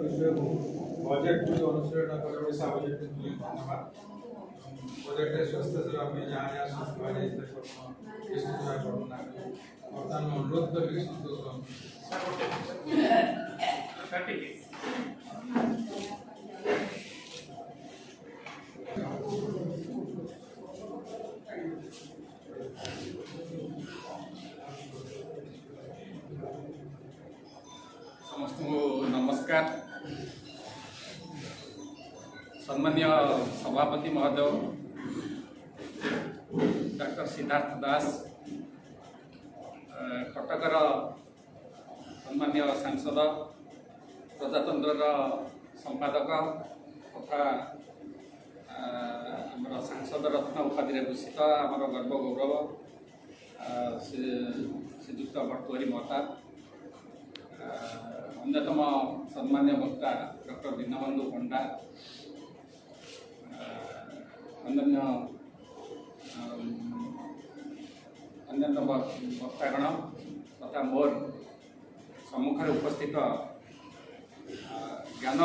विषय को बजेट को अनुसरण कर ओडिशा बजेट को धन्यवाद बजेट स्वास्थ्य सेवा में जहाँ जहाँ सुविधा है करना वर्तमान अनुरोध करके समस्त नमस्कार। सम्मान्य सभापति महोदय डॉक्टर सिद्धार्थ दास, कटकर सम्मान्य सांसद, प्रजातंत्र संपादक तथा आमर सांसद रत्न उपाधि भूषित आमर गर्व गौरव श्रीजुक्त भर्तुहरी महताब, अन्यतम सम्मान्य वक्ता डॉक्टर दीनबंधु पंडा, अन्यतम वक्तागण तथा मोर सम्मुखें उपस्थित ज्ञान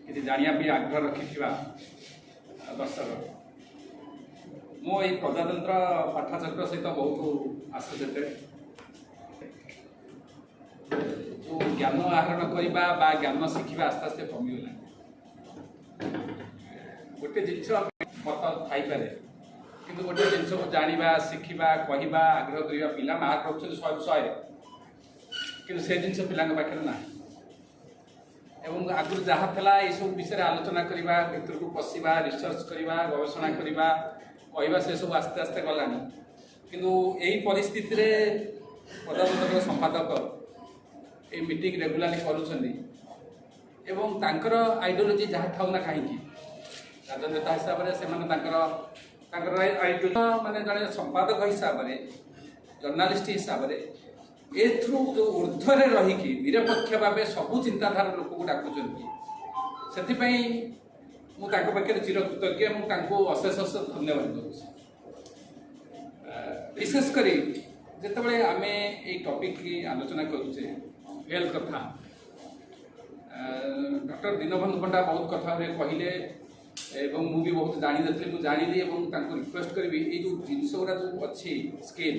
कि जाना आग्रह रखि दर्शक, मो प्रजातंत्र पाठचक्र सहित बहुत आसक्त जो ज्ञान आहरण करवा ज्ञान शिखा आस्ते आस्ते कमिगला। गोटे जिनस मत थपे कि गोटे जिनस को जाना शिखा कहवा आग्रह करवा पिला मार्क रखुच्च 100 कि से जिन पिला पाखे ना एवं आगुरी जहाँ था ये सब विषय आलोचना करवा भर को पशिवा रिसर्च करवा गवेषणा करवा कहवा से सब आस्ते आस्ते गलानी किंतु यही परिस्थिति रे प्रधानमंत्री संपादक ये मीटिंग रेगुलाली करुँच एवं तांकर आइडियोलोजी जहाँ था ना कहीं राजनेता हिसाब से आइडियोलोजी माने जड़े संपादक हिसाब से जर्नालीस्ट हिसाब से एथ्रु जो ऊर्ध्वे रहीकि निरपेक्ष भाव सबू चिंताधारा लोक को डाकुंट से मुझे चिरकृतज्ञ अशेष अशेष धन्यवाद दूसरी। विशेषकर जिते आम ये टॉपिक की आलोचना करुचे हेल्थ कथा, डॉक्टर दीनबंधु पंडा बहुत कथा कहले एवं मु भी बहुत जानी नी जानी रिक्वेस्ट करी ये जो जिनस गुरा जो अच्छी स्किल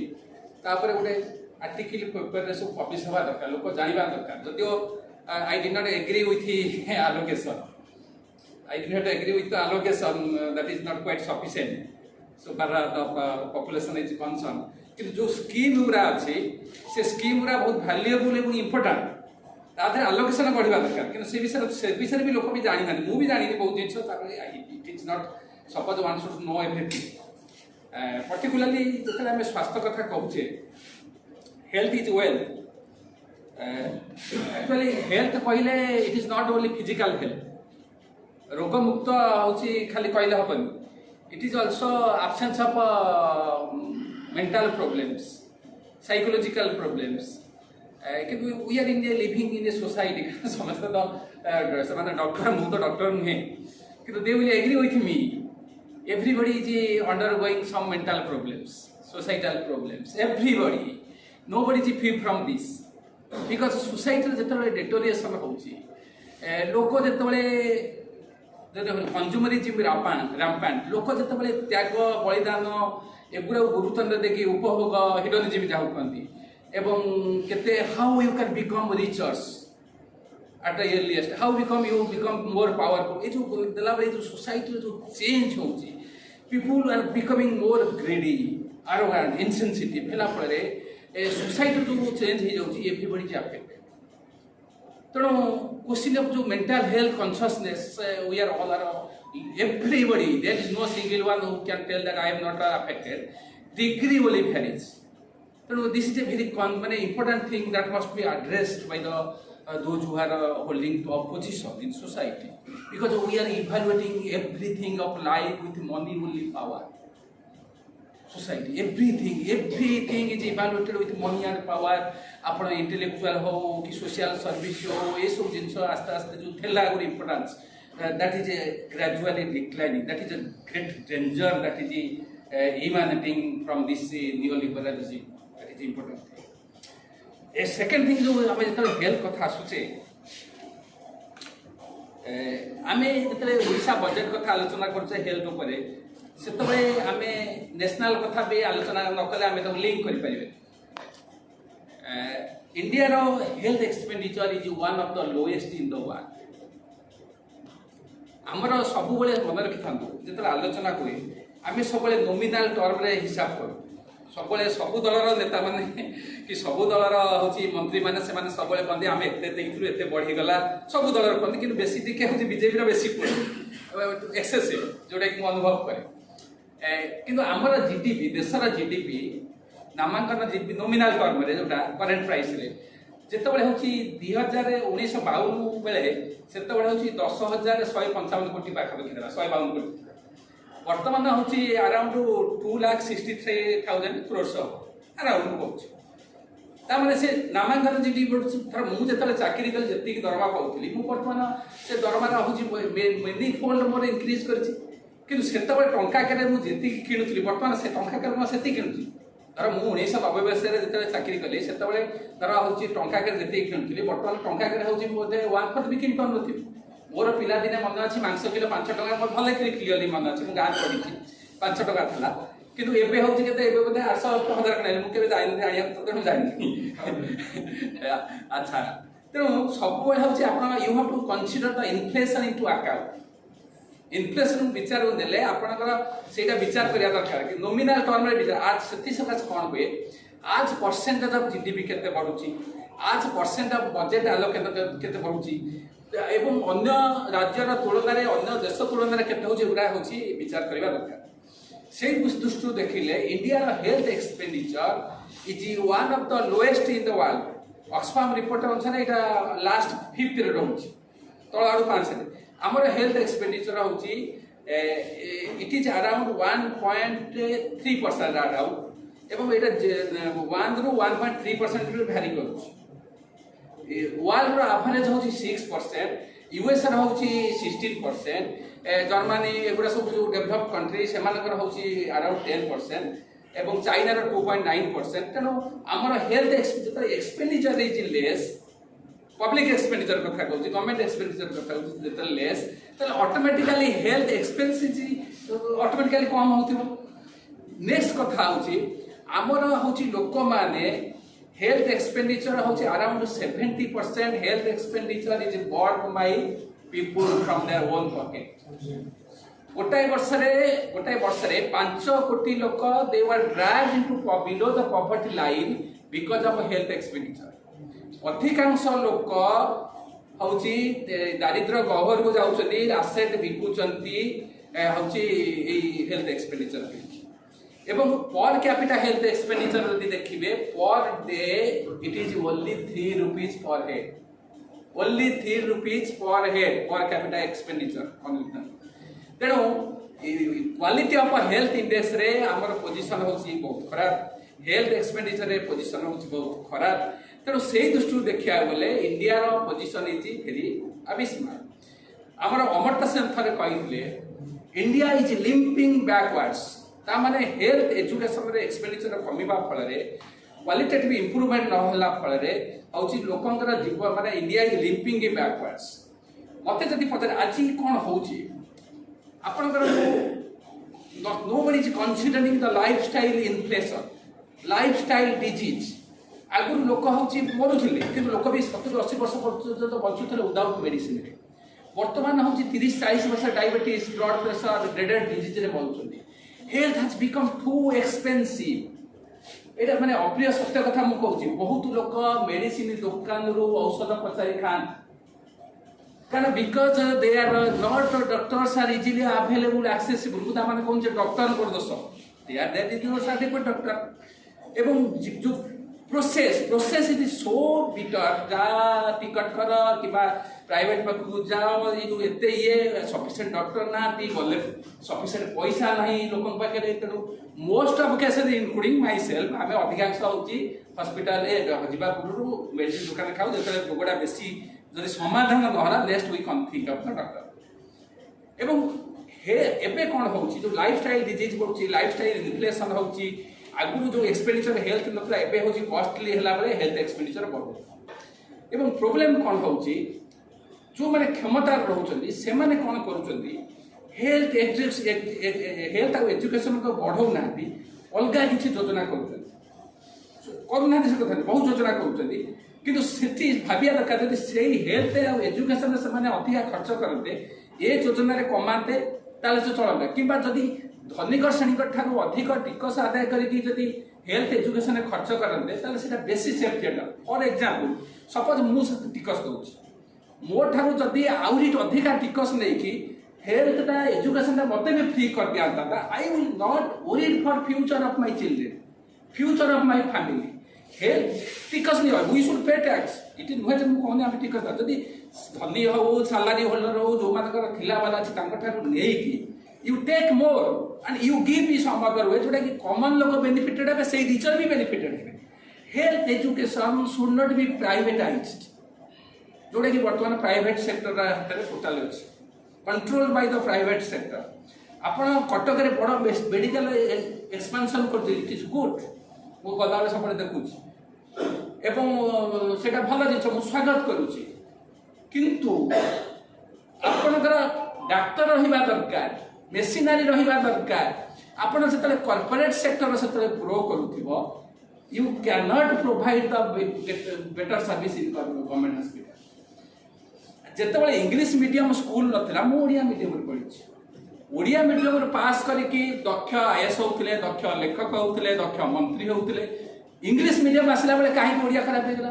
तापर गोटे आर्टिकल पेपर सब पब्लिश हवा दरकार लोक जानवा दरकार जदियो I did not agree with allocation I did not agree with the allocation that is not quite sufficient so far the population is concerned कि जो स्कीम गुरा अच्छी से स्कीम गुरा बहुत वैल्यूएबल एवं इम्पोर्टाट तादर आलोकेशन बढ़ा दरकार कि से विषय भी लोक भी जानी ना मुझे जानी बहुत जिन it is not suppose one should know everything particularly जो आम स्वास्थ्य कथा कहचे health is wealth actually health कहले it is not only physical health रोग मुक्त हूँ खाली कहले हेनी it is also absence of mental problems psychological problems कि we are in a living in a society समस्त तो डॉक्टर मुझे तो डॉक्टर नुहे कि they will agree with me everybody is undergoing some mental problems societal problems everybody nobody is free from this because society जिते deterioration हो लोक जो कंज्यूमरिज्म रामपांट लोक जिते त्याग बलिदान एगुड़ा गुरुत्व देखिए उपभोग हिडोनिज्म जहाँ कहती एवं केते how you can become richer at the earliest how you become more powerful ये जो देला जो सोसाइटी जो चेंज हो people are becoming more greedy arrogant insensitive है फल सोसाइटी जो चेंज हो जाऊँगी एवरीबडी अफेक्टेड तेणु क्वेश्चन ऑफ जो mental health consciousness we are all are everybody there is no single one who can tell that I am not affected degree only varies so this is a very important thing that must be addressed by the those who are holding top position in society because we are evaluating everything of life with money only power society everything is evaluated with money and power आपण intellectual हो कि social service हो ये सब जिनस आस्ते आस्ते जो थेला good importance that is gradually declining. That is a great danger that is emanating from this neoliberalism. That is important thing. A second thing जो हमें जितना हेल्थ कथा आसुचे आमे जेतले ओडिशा बजेट कथा आलोचना करछे हेल्थ ऊपर सेतबे आमे नेशनल कथा भी आलोचना न कले आमे तो लिंक करि परिबे इंडिया रो health expenditure is one of the lowest in the world आमर सब बेले मन रखि थांतु जेतले आलोचना हुए आमे सब बेले नॉमिनल टर्म रे हिसाब करू सब बेले सब दलर नेता माने कि सब दलर होची मंत्री माने से माने सब बेले कहंदी आमे एते देइथु एते बढ़ी गला सब दलर कहंदी कि बेसी टिके होची बीजेपी रो बेसी एक्सेसिव जोटा कि अनुभव करे किंतु आमर जीडीपी देशर जीडीपी नामांकन जीडीपी नॉमिनल टर्म रे जोटा करंट प्राइस रे जेतेबेले होची 2019-52 बेले सेतेबेले होची 10,155 कोटी पाखा पाखी 152 कोटी वर्तमान होची अराउंड 2,63,000 crores अराउंड होची ता माने से नामांकन जीडीपी बढ़ुची थर मु जेतले चाकरी कले जति की दरमा पाउतली मु वर्तमान से दरमा रा होची मेनी फोल्ड मोर इंक्रीज करची किंतु सेतेबेले टंका करे मु जति की किनुतली वर्तमान से टंका करे मु सेति किनुची धर मु 1990 वर्षरे जेतले चाकरी कले सेतेबेले धर होची टंका करे जति किनुतली वर्तमान टंका करे होची बोधे 1/4 भी किन पाउ नथि मोर पिला दिने मन अछि मांस किलो 5 टका मोर भले क्लियरली मन अछि मु गां पढिछि 5 टका थला किंतु एबे होछि केते एबे बोधे 800,000 कने मु केबे जानि आनिया तो जानि अच्छा तेणु सब बेले होछि आपण you have to consider the inflation into account inflation विचार देले आपणकर सेटा विचार करिया दरकार कि नॉमिनल टर्म रे विचार आज सेति सकास कोन हुए आज परसेंटेज ऑफ जीडीपी केते बढ़ुची आज परसेंट ऑफ बजेट एलोकेट केते बढ़ुची एवं अन्य राज्यर तुलन में अन्य देश तुलन में केते होची गुडा होची विचार करबा दरकार से दृष्टि देखिले India health expenditure is one of the lowest in the world Oxfam report अनुसार एटा लास्ट 5th रे रहउची तळाडू 5 रे हमर हेल्थ एक्सपेंडिचर होची इट इज अराउंड 1.3% अराउंड एवं एटा 1 ରୁ 1.3% रे भ्यारी करूची वर्ल्ड रो एवरेज होची 6% यूएस रो होची 16% जर्मनी एगुडा सब जो डेवलप कंट्री से मानकर होची अराउंड 10% एवं चाइना रो 2.9% तनो हमर health expenditure is less public expenditure कथा कहूची गवर्नमेंट एक्सपेंडिचर कथा कहूची जेतले लेस तले ऑटोमेटिकली हेल्थ एक्सपेंसेस ऑटोमेटिकली कम होतिबो नेक्स्ट कथा होची हमर होची लोक माने हेल्थ एक्सपेंडिचर होची around 70% health expenditure is borne by people from their own pocket गोटाए वर्षरे 5 कोटी लोक they were dragged into below the poverty line because of health expenditure अधिकांश लोक होची दारिद्र गहर को जाउचनी एसेट बिकुचंती होची हेल्थ एक्सपेंडिचर एवं पर कैपिटा हेल्थ एक्सपेंडिचर यदि देखिबे per day it is only 3 rupees per head only 3 rupees per head per capita expenditure तेणु क्वालिटी ऑफ हेल्थ इंडेक्स रे हमर पोजीशन होची बहुत खराब हेल्थ एक्सपेंडिचर रे पोजीशन होची बहुत खराब तेणु से दृष्टि देखिया बोले इंडिया रो पोजीशन इज वेरी अबिस्मल हमर अमर्त्य सेन थरे कहिले इंडिया इज लिंपिंग बैकवर्ड्स ता माने हेल्थ एजुकेशन रे एक्सपेंडिचर कमिबा फल रे क्वालिटेटिव इंप्रूवमेंट न होला फल रे होची लोकंकर जीवन माने इंडिया इज लिंपिंग बैकवर्ड्स मते जदि पतर आज कोन होची आपनकर nobody is considering the lifestyle inflation lifestyle disease आगुर लोक होची मरुथिले किंतु लोक भी 70-80 वर्ष पर्यंत बंचुथिले विदाउट मेडिसिन रे वर्तमान होची 30-40 वर्ष diabetes blood pressure dreaded disease रे मरुछथि health has become too expensive एटा माने अप्रिय सत्य कथा मु कहूची बहुत लोक मेडिसिन दुकान रो औषध पचाई खान कारण because they are not doctors are easily available accessible मुदा माने कोन जे डॉक्टर को दोष they are there is no certificate doctor एवं जो प्रोसेस इज सो बिटर जा टिकट कर किबा प्राइवेट पाखु जाओ ये एते ये सफिशिएंट डॉक्टर ना ती बोले सफिशिएंट पैसा नहीं लोकन पाखे तेणु most of cases including my self आम अधिकांश होची हॉस्पिटल जीवा पूर्व मेडिसिन दुकान खाऊ जो रोगटा बेसी जदि समाधान नहला next we can think of the doctor एवं एबे कोन होची जो लाइफस्टाइल डिजीज बढ़ुची लाइफस्टाइल इन्फ्लेशन होची आगुरु जो एक्सपेंडिचर हेल्थ नथला एबे होची कॉस्टली हला बेले हेल्थ एक्सपेंडिचर बढ़ु एवं प्रॉब्लम कोन होची जो मैंने क्षमतार रोचंदी से माने कौन करूचंदी हेल्थ हेल्थ और एजुकेशन को बढ़ाऊ ना अलग किसी योजना करूना से कथा बहुत योजना करूँ किंतु से भाविया दरकार जब से हेल्थ और एजुकेशन से अधिका खर्च करते ये योजन कमाते ताले से चलता कि जदि धनिक श्रेणी ठार अधिक टिकस आदाय करी हेल्थ एजुकेशन खर्च करते ताले बेसी सेफ्टी फॉर एग्जांपल सपोज मुझे टिकस दूसरी मो ठार जदि आहरी अधिका टिकस नहीं हेल्थ एजुकेशन मत भी फ्री कर दिया I will not worried for future of my children future of my family health टिकस नहीं we should pay tax it नुहे कहने आम टिकस जदि धनी हो सालारी होल्डर हो जो वाला अच्छी you take more and you give some other way जोटा कि कॉमन लोग बेनिफिटेड है से रिचर भी बेनिफिटेड है health education should not be privatised जोटा कि बर्तमान प्राइवेट सेक्टर टोटाल अच्छे control by the private sector आपण कटक रे बड़ मेडिकल एक्सपेंशन करते इट इज गुड मो गला सब देखुची एवं सेटा भल जिन मु स्वागत करुची किंतु आपणकर डाक्तर रहिबा दरकार मेसिनारी रहिबा दरकार आपण से कॉर्पोरेट सेक्टर से ग्रो करूथिबो you can not provide the better service in government hospital जिते इंग्लिश मीडियम स्कूल नाला मुझे मीडियम पढ़ी ओडिया मीडियम पास करके दक्ष आईएएस होते दक्ष लेखक होते दक्ष मंत्री होते इंग्लिश मीडियम आसला बेले कहीं ओडिया खराब होगा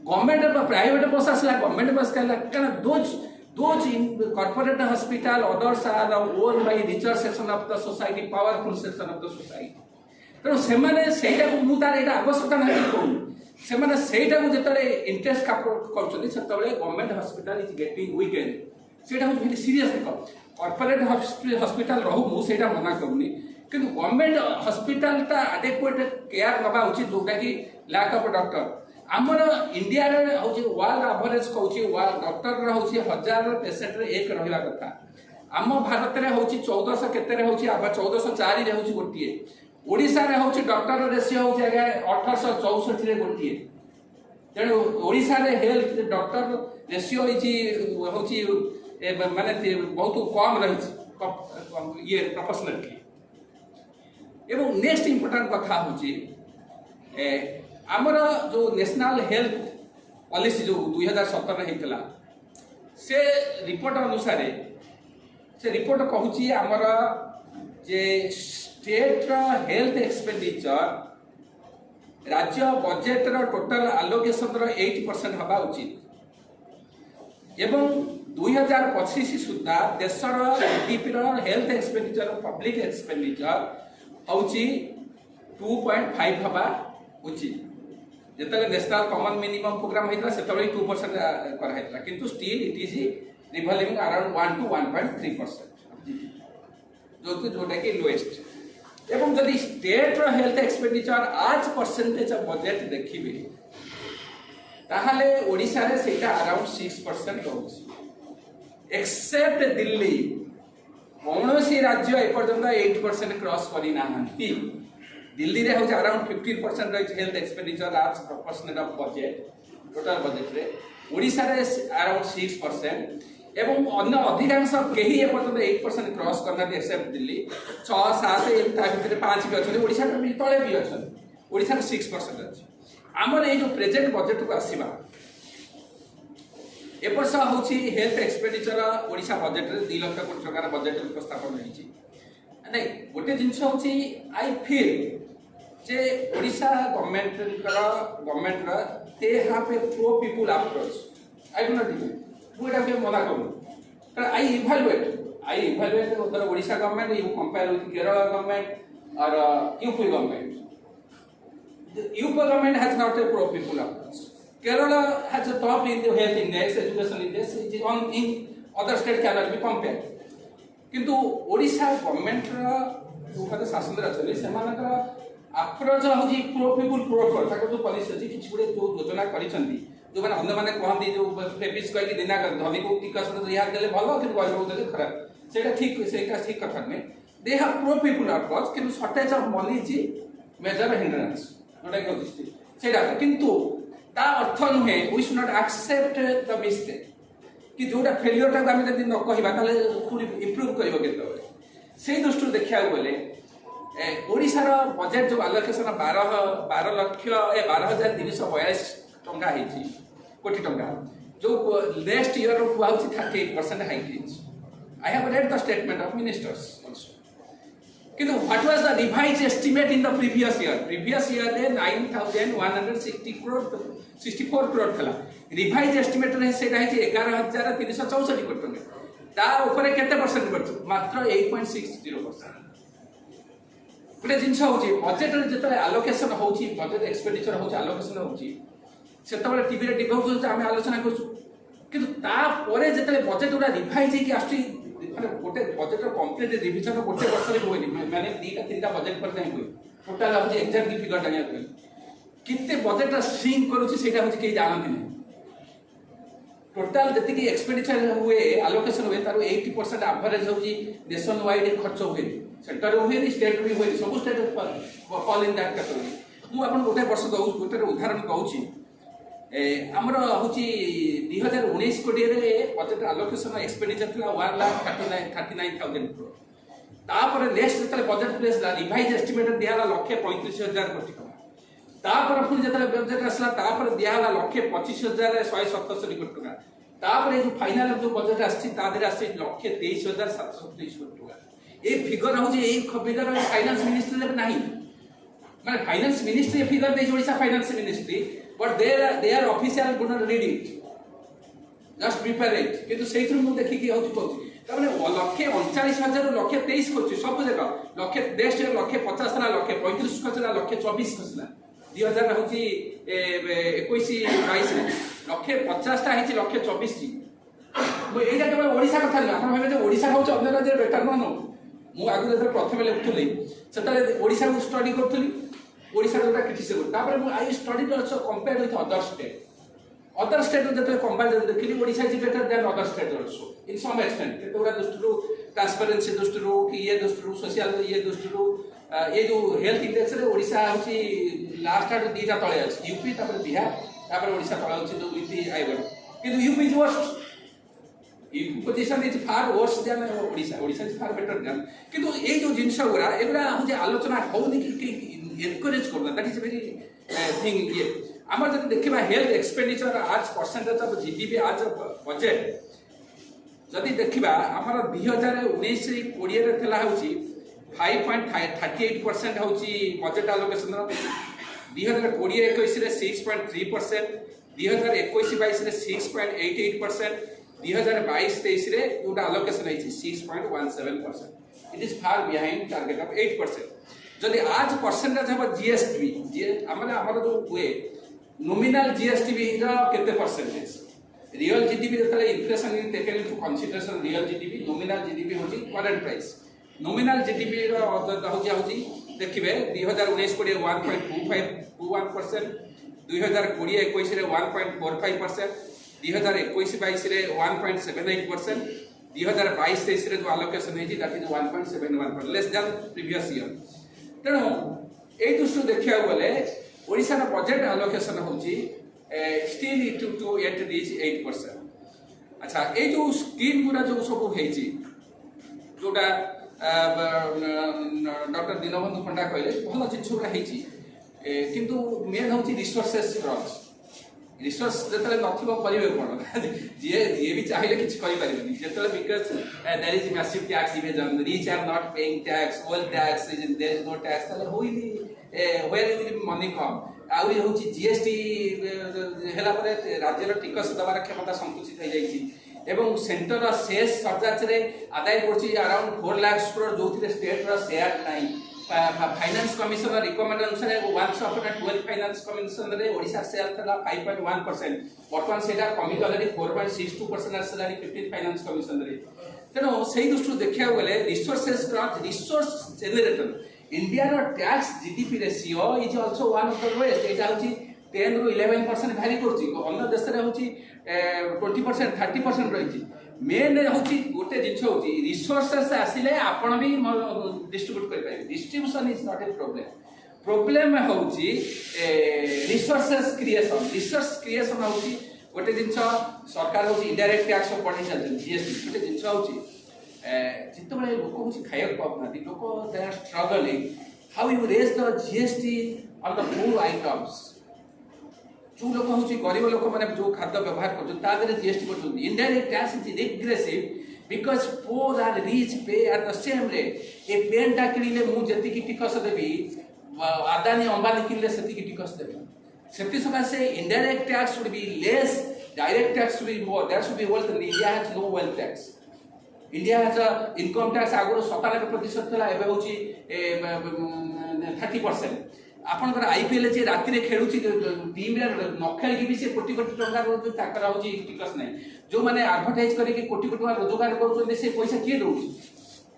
गवर्नमेंट प्राइवेट बस आसला गवर्नमेंट बस कहला those in corporate hospital others are own by richer section of the society powerful section of the society तेणु से मुझे आवश्यकता नहीं कहूँ से जो इंटरेस्ट कर government hospital is getting weekend से वेरी सीरियस देख कॉर्पोरेट हॉस्पिटल रहू मुझे मना करूनी कि गवर्नमेंट हॉस्पिटल आडेक्वेट केयर नवा उचित जोटा कि लैक ऑफ डॉक्टर आमर इंडिया हूँ वर्ल्ड एवरेज कहूँ डॉक्टर हूँ 1000 पेसेंट एक रहा कथा आम भारत में हूँ 1400 केते हूँ 1404 हूँ गोटे ओडिशा रे हूँ डॉक्टर रेशियो हूँ आगे 1864 गोटे तेणु ओडिशा रे हेल्थ डॉक्टर रेशियो हूँ माने बहुत कम रही ये प्रोपोर्शनली एवं नेक्स्ट इंपोर्टेंट कथा हूँ आमर जो नेशनल हेल्थ पॉलिसी जो 2017 होता से रिपोर्ट अनुसार से रिपोर्ट कहूँ आमर जे स्टेट हेल्थ एक्सपेंडिचर राज्य बजेट टोटाल आलोकेशन 8% हवा उचित एवं 2025 सुधा देशर GDP health expenditure public expenditure हूँ 2.5 हवा उचित जिते नेशनल कॉमन मिनिमम प्रोग्राम होता से 2% कराइला किंतु still it is revolving around 1 to 1.3% जोटा कि लोएस्ट एवं जदि स्टेट हेल्थ एक्सपेंडिचर आज परसेंटेज ऑफ बजेट देखिए ताहले ओडिशा रे सेटा अराउंड 6% रहउछि एक्सेप्ट दिल्ली कौन सी राज्य एपर्यंत 8% क्रॉस करी नाहंती दिल्ली रे हूँ अराउंड 15% रही हेल्थ एक्सपेंडिचर आज proportional of budget total budget रे ओडिशा रे अराउंड 6% एवं अन्य अधिकांश कहीं एपर्यंत 8% क्रॉस करना एक्सेप्ट दिल्ली 6-7 भितर 5 भी अच्छे ओडिशा तले भी अच्छा ओडिशा 6% अच्छे आमर ये जो प्रेजेंट बजेट को आसवा एवर्ष हूँ हेल्थ एक्सपेंडिचर ओडिशा बजेट रे 2 लाख कोटी टकार बजेट उपस्थापन होती नहीं गोटे जिनस हूँ आई फिल जे Odisha government they have a pro people approach I do not defend मुझे मना करूँ आई इवालुएट उधर Odisha government you compare with Kerala government और UP government has not a pro people approach Kerala has a top in the health index, education index, which is on in other state cannot be compared. किंतु Odisha government जो कहते शासन अच्छे से approach हूँ pro people pro कर जो policy अच्छी किसी गुड़े जो योजना कर जो मैंने अन्य मैंने कहती जो फेबिस कहीं दिना धनी को टिकस रिहाई देले भल कि गरीब देले खराब से ठीक कथा नुहे they have pro people approach कि shortage of money is major hindrance जोटा कि किंतु ता अर्थ नुहे we should not accept the mistake कि जोटा फेलियरटा आम जब न कहवा पुणी इम्प्रूव कर से दृष्टि देखा गले ओडिशार बजेट जो आलोकेशन 12,342 टंका कोटी टंका जो नेक्स्ट ईयर कहूँ 38% hike I have read the statement of ministers also. Kintu what was the revised estimate in the previous year? Previous year they 9,160 crore 64 crore thela. Revised estimate रे सेटा है 11,364 कोटी टंका. ता ऊपर केते परसेंट करछु? मात्र 8.60%. गोटे जिनस होची बजेट रे जतले एलोकेशन होची बजेट एक्सपेंडिचर होची एलोकेशन होची सेतबेले टीवी रे डिबेट होची आमे आलोचना करछु. किंतु ता परे जतले बजेट उडा रिवाइज हेकी आछि माने गोटे बजेट कंप्लीट रिविजन गोटे वर्ष रे होइनी माने 2-3टा बजेट पर जाई होई टोटल होची एग्जैक्ट फिगर जानिया होई किते बजेट स्विंग करूची सेटा होची के जानନ୍ତି नहीं टोटल जति की एक्सपेंडिचर हुए एलोकेशन हुए तारो 80% एवरेज होची नेशन वाइड खर्च हुए सेंटर हुए स्टेट भी हुए सब स्टेट पर फॉल इन दैट कैटेगरी मु आपन गोटे वर्ष दउ गोटे उदाहरण कहूची आमर हूँ 2019 कोटी बजेट आलोकेशन एक्सपेंडिचर था 1,39,000 crore तापर नेक्स्ट जो बजेट प्लेस रिवाइज एस्टिमेट दिहला 1,35,000 कोटी तापर पुणी जो बजेट आसला तापर दिहला 1,25,177 कोटी टका तापर जो फाइनल जो बजेट आसी 1,23,730 कोटी टका ए फिगर हूँ ये फिगर फाइनेंस मिनिस्ट्री नहीं माने finance ministry figure they Odisha finance ministry but they are official going to read it just prepare it किंतु सेही थ्रू मु देखि कि होची कहूची तबने 1,39,000 ରୁ 1,23,000 करछि सब जगह 1,10 ରୁ 1,50 ला 1,35 खसला 1,24 खसला 2000 होची 21 22 रे 1,50 टा हेची 1,24 ची मु एटा केवल ओडिसा कथा न आपण भाबे जे ओडिसा होची अन्य राज्य बेटर न मु आगु जेते प्रथम लेखुली सेताले ओडिसा को स्टडी करथुली ओडिसा रो क्रिटिसिज्म तापर I study also compare with other state जते कंपेयर देखिली Odisha is better than other state also in some extent केतोरा दृष्टिरो ट्रांसपेरेंसी दृष्टिरो कि ये दृष्टिरो सोशल ये दृष्टिरो ये जो हेल्थ इंडेक्स रे ओडिसा होची लास्ट आड दीटा तळे अछि यूपी तापर बिहार तापर ओडिसा तळे अछि जो नीति आइबो किंतु UP is worst UP position is far worse than Odisha is far better than किंतु ए जो जिंस गुरा एगुरा होची आलोचना होउनी कि encourage करना दैट इज वेरी थिंग ये हमर जब देखिबा हेल्थ एक्सपेंडिचर आज परसेंटेज ऑफ जीडीपी आज बजेट जदि देखिबा हमर 2019 रे 20 रे थला होची 5.38% होची बजेट एलोकेशन 2020 21 रे 6.3% 2021 22 रे 6.88% 2022 23 रे जोटा एलोकेशन है 6.17% it is far behind target of 8%. जदि आज परसेंटेज हम जीएसटी आमर जो हुए नॉमिनल जीएसटी केते परसेंटेज रियल जीडीपी जतले inflation in taken into consideration real GDP nominal GDP होची करंट प्राइस नॉमिनल जीडीपी रो होची देखिबे 2019 कोडी 1.2521% 2020 21 रे 1.45% 2021 22 रे 1.78% 2022 23 रे जो एलोकेशन है that is 1.71% less than previous year तेणु ये दृष्टि देखा गले ओडिशा बजेट एलोकेशन होची स्टिल टू एट रीच 8%. अच्छा ये जो स्कीम गुरा जो सब होईची जोटा डॉक्टर दीनबंधु पंडा कहले भल जिनस गुरा होईची किंतु मेन होची रिसोर्सेस क्रॉस रिसोर्स जतले नथिबो करिवे कोन जे भी चाहिए किछ करि परिबेनी जतले because there is massive tax evasion rich are not paying tax all tax is there is no tax तले होइली वेयर इज मनी कम आउ ये होची जीएसटी हेला परे राज्य रो टिकस दबार क्षमता संकुचित हो जाईची एवं सेंटर सेस सरचार्ज रे आदाय करची अराउंड 4 लाख करोड़ जोथिरे स्टेट रो शेयर नाही फाइनेंस कमिशन रिकमेंड अनुसार वंस अपॉन 12 फाइनेंस कमिशन रे ओडिसा शेयर थला 5.1% वर्तमान सेटा कमी गले 4.62% आसलारी 15 फाइनेंस कमिशन रे तेनो सेही दृष्टि देखिया गले resources cross resource generator India रो tax GDP ratio is also one of the lowest एटा होची 10 रु 11% भारी करची अन्य देश रे होची 20% 30% रहिची मेन होची गोटे जिंस होची रिसोर्सेस आसिले आपण भी डिस्ट्रीब्यूट कर पाइबे distribution is not a problem होची रिसोर्सेस क्रिएशन होची गोटे जिंस सरकार हूँ इनडायरेक्ट टैक्स बढ़ी चलते जीएसटी गोटे जिन हूँ जिते लोक हूँ खाया पाऊना लोक they are struggling how you raise the GST on the food items जो लोक हूँ गरीब लोक मैंने जो खाद्य व्यवहार कर जीएसटी कर indirect tax is regressive because poor are rich pay at the same rate ए पेनटा किणिले मुझे टिकस देवी आदानी अंबानी किणिले से टिकस देवी से सकाशे indirect tax should be less direct tax should be more that should be wealth India has no wealth tax India has income tax आगुरी 97% था एवं हूँ 30%। आपंकर आईपीएल जे राति खेलुँ टीम न खेल भी से कोटी कोटी टकर हूँ टिकस ना जो मैंने आडभटाइज करके कोटी कोटी रोजगार कर पैसा किए दौर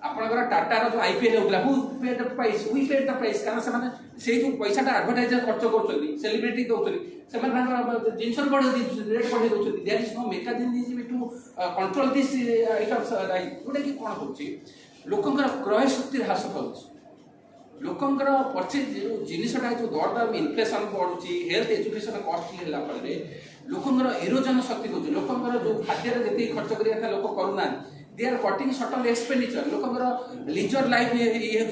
आपंकर टाटार जो आईपीएल होता who paid the price we paid the price कारण से जो पैसा आडभटाइज खर्च कर सेलिब्रिटी दौर से जिनस बढ़े रेट बढ़े दौर there is no mechanism to control this items जोटा कि कौन हो लोकंर क्रय शक्ति ह्रास पाँच लोकंर परचेज जो जिनटा जो दर दाम इनफ्लेसन बढ़ुची हेल्थ एजुकेशन कॉस्टली है लोकंर इरोजन शक्ति कौन लोकंर जो खाद्य जी खर्च करा लोक करूना they are cutting certain expenditure लोकंर लीजर लाइफ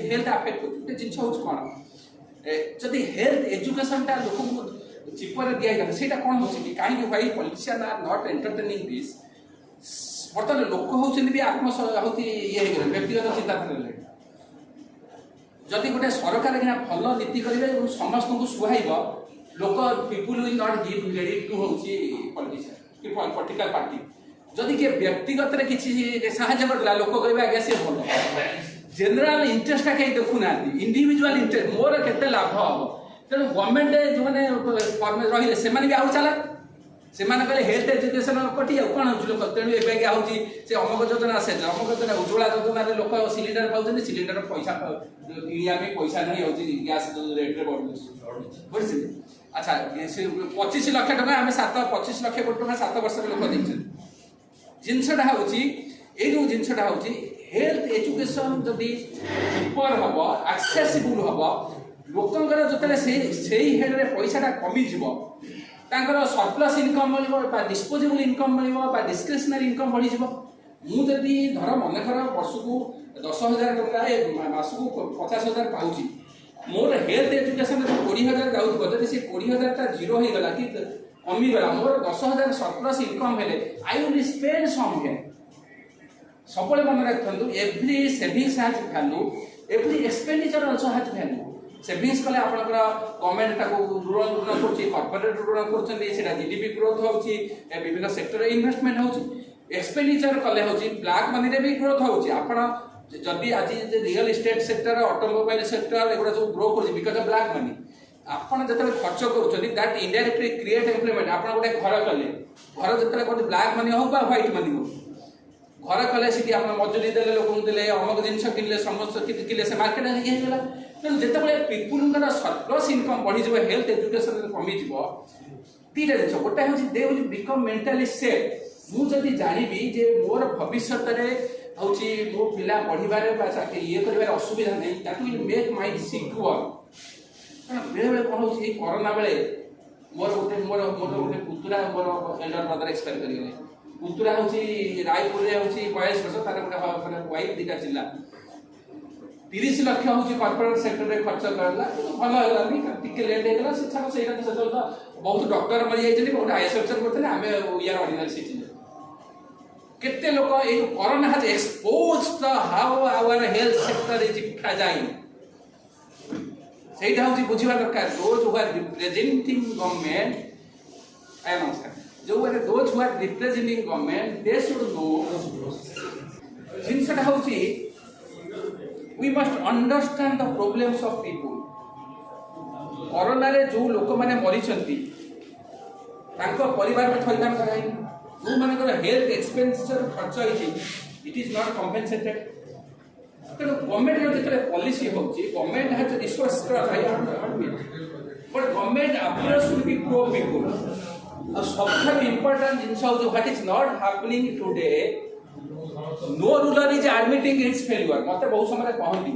हेल्थ आफेक्ट कर जिन हूँ कौन जदि हेल्थ एजुकेशन टा लोक चिपर दिया से कौन हो कहीं भाई politician are not entertaining this बर्तमान लोक होती आत्महति ये व्यक्तिगत चिंताधारा जदि गोटे सरकार भल नीति करेंगे समस्त को सुहाइब लोक people will not give credit to हूँ पॉलिटिशियन कि पॉलिटिकल पार्टी जदि किए व्यक्तिगत किसी साहाଯ୍य करला लोक कह आगे सी भल जेनेल इंटरेस्ट कहीं देखुना इंडिविजुआल इंटरेस्ट मोर केते लाभ हम तेणु गवर्नमेंट जो मैंने रही से भी आउ चला से कहले हेल्थ एजुकेशन कटी कौन हो लोक तेणु एवं हूँ से अमक योजना से अमक योजना उज्ज्वला योजना लोक सिलिंडर पाँच सिलिंडर पैसा कि पैसा नहीं होती गैस रेट्रे बढ़ुच्छे अच्छा 25 लाख टका आम 25 लाख कोटी टका 7 वर्ष लोक देखते जिनसा हूँ ये जो जिनसा हूँ हेल्थ एजुकेशन जदि ऊपर हम एक्सेसिबल हम लोकंर जो से हेड पैसा कमिज सरप्लस इनकम मिल डिस्पोजेबल इनकम मिल डिस्क्रिशनरी इनकम बढ़ी मुझे धर मनकर वर्ष को 10,000 टका मासक 50,000 पाँच मोर हेल्थ एजुकेशन जो 20,000 जाऊँ जब से 20,000 जीरो हो गला कि कमीगला मोर 10,000 सरप्लस इनकम है आई विल स्पेंड सम है सब मन रखु every savings has value every expenditure also has value savings कले आपंकर गवर्नमेंट ऋण कर कॉर्पोरेट ऋण कर जीडीपी ग्रोथ होची विभिन्न सेक्टर इन्वेस्टमेंट होची एक्सपेंडिचर कले होची ब्लैक मनी रे भी ग्रोथ होची आपण जदि आज real estate sector automobile sector एगुड़ा सब ग्रो कर बिकज ऑफ ब्लैक मनी आपन जतले खर्च करूछनी दैट इनडायरेक्टली क्रिएट एम्प्लॉयमेंट आपन गोटे घर कले घर जतले कोन ब्लैक मनी हो बा व्हाइट मनी हो घर कले सिटी आपन मजूरी देले लोक देले अमक जिंस किनले समस्त किनले से मार्केट हे गेला तेणु जिते पीपुल सरप्लस इनकम बढ़ी हेल्थ एजुकेशन कमी दीटा जिन गोटे हूँ they will become mentally safe मुझे जानी जे मोर भविष्य हूँ मो पिला पढ़ारे ये कर असुविधा नहीं that will make mind secure कारण बेले बेले कौन हो कोरोना बेले मोर गोटे पुतुरा मोर एल्डर ब्रदर एक्सपायर करगले पुतुरा हूँ रायपुर हूँ 42 वर्ष तार गोटे वाइफ दीटा चिल्ला 30 लाख हूँ कॉर्पोरेट सेक्टर में खर्च करला भल है लेट होगा से बहुत डॉक्टर मरी जाइए बहुत आईएएस अफिसर करते आम यार ऑर्डिनरी सिटीजन केते लोक ये corona has expose the how our health sector is fragile सेटा हूँ बुझा दरकार those who are representing government नमस्कार जो those who are representing government they should know जिनसा हूँ we must understand the problems of people corona रे जो लोक माने मरिचंती तांको परिवार में थैथान कराई जो माने हेल्थ एक्सपेंडिचर खर्च होई इट इज नॉट कॉम्पेंसेटेड तेणु गवर्नमेंट जो पॉलिसी होची government has resource but government approach should be pro people सबसे इंपोर्टेंट जिनस जो what is not happening today no ruler is admitting its failure मते बहुत समय कहती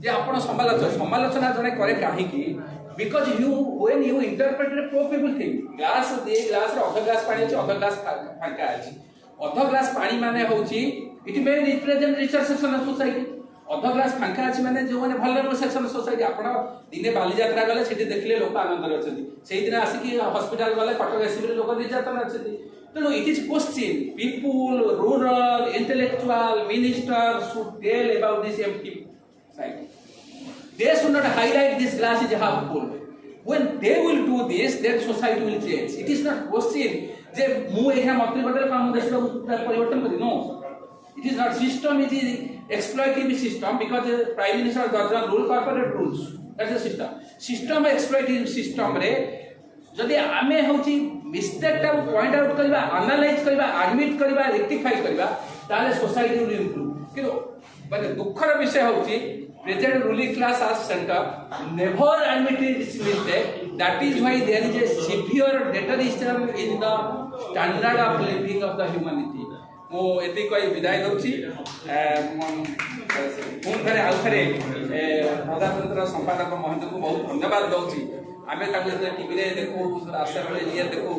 जे आपण समालोचना जने करे काहे कि because when you interpret a four people thing, glass glass row other glass पानी अधर glass फांका अछि, other glass पानी माने होची it may represent richer section of society, other glass फांका अछि माने जो माने vulnerable section of society. आपण दिने बाली यात्रा गले सेठी देखले लोक आनंद रे अछथि, सेही दिन आसी कि हॉस्पिटल गले कटक एसीबी लोक निर्यातन अछथि. No, it is question. People, rural, intellectual, ministers should tell about this empty site. They should not highlight this glass is half full. When they will do this, then society will change. It is not question. जे मु एखा मंत्री बदल काम देश को परिवर्तन करी. No, it is not system. It is exploitative system because the prime minister does not rule corporate rules. That's the system. System exploitative system रे जदि आमे होची मिस्टेक टा पॉइंट आउट करबा, एनालाइज करबा, एडमिट करबा, रेक्टिफाई करबा, ताले सोसाइटी विल इंप्रूव. किंतु माने दुखर विषय होची present ruling class as center never admitted this mistake. That is why there is a severe deterioration in the standard of living of the humanity. मो एति कोई विदाय दउची पुन थरे आउ थरे प्रधानमंत्री संपादक महोदय को बहुत धन्यवाद दउची. आमे ताको टीवी रे देखू रास्ता रे ये देखू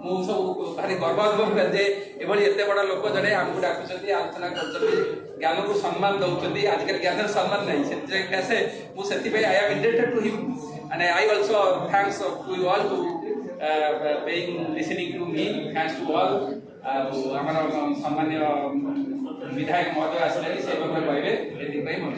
मु सब भारी गर्व अनुभव कर जे एभली एते बडा लोक जणे हमकु डाकुचंती आलोचना करचंती ज्ञान को सम्मान दउचंती. आजकल ज्ञान सम्मान नहीं से कैसे मु सेति पे I am indebted to him and I also thanks to you all to paying listening to me. Thanks to all. हमारा सम्मान्य विधायक महोदय आसले से कहबे एति पई मो